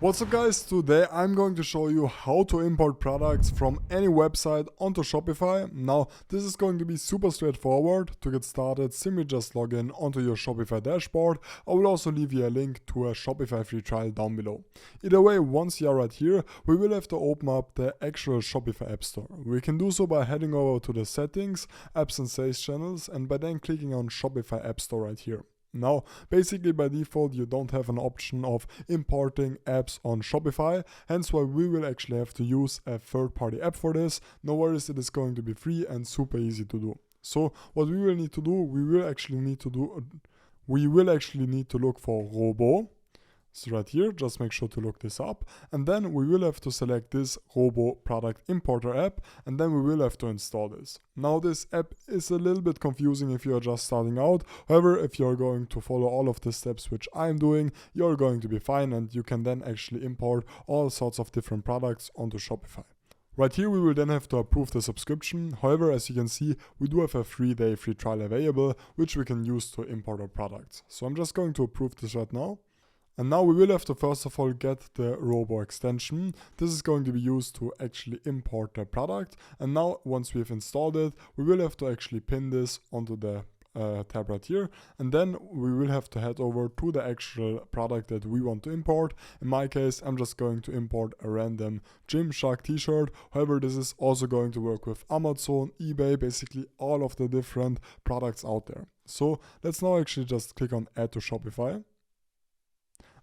What's up guys, today I'm going to show you how to import products from any website onto Shopify. Now this is going to be super straightforward. To get started, simply just log in onto your Shopify dashboard. I will also leave you a link to a Shopify free trial down below. Either way, once you are right here, we will have to open up the actual Shopify App Store. We can do so by heading over to the settings, apps and sales channels, and by then clicking on Shopify App Store right here. Now, basically by default, you don't have an option of importing apps on Shopify, hence why we will actually have to use a third-party app for this. No worries, it is going to be free and super easy to do. So what we will need to do, we will actually need to look for Hobo. So right here, just make sure to look this up, and then we will have to select this Hobo product importer app, and then we will have to install this. Now this app is a little bit confusing if you are just starting out. However, if you are going to follow all of the steps which I'm doing, you're going to be fine, and you can then actually import all sorts of different products onto Shopify. Right here we will then have to approve the subscription. However, as you can see, we do have a 3-day free trial available, which we can use to import our products. So I'm just going to approve this right now. And now we will have to first of all get the Hobo extension. This is going to be used to actually import the product. And now once we've installed it, we will have to actually pin this onto the tab right here, and then we will have to head over to the actual product that we want to import. In my case, I'm just going to import a random Gymshark t-shirt. However, this is also going to work with Amazon, eBay, basically all of the different products out there. So let's now actually just click on add to Shopify.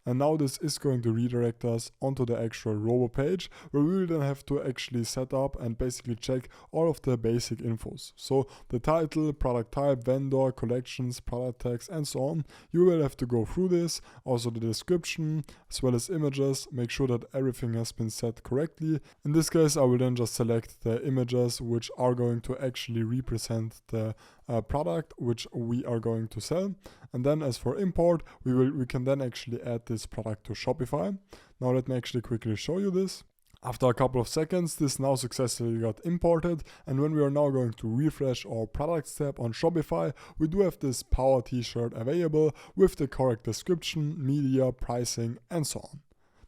And now this is going to redirect us onto the actual Hobo page, where we will then have to actually set up and basically check all of the basic infos. So the title, product type, vendor, collections, product tags, and so on. You will have to go through this, also the description, as well as images. Make sure that everything has been set correctly. In this case, I will then just select the images which are going to actually represent the product which we are going to sell. And then as for import, we can then actually add this product to Shopify. Now let me actually quickly show you this. After a couple of seconds, this now successfully got imported, and when we are now going to refresh our products tab on Shopify, we do have this power t-shirt available with the correct description, media, pricing, and so on.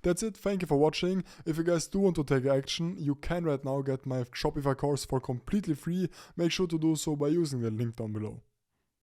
That's it, thank you for watching. If you guys do want to take action, you can right now get my Shopify course for completely free. Make sure to do so by using the link down below.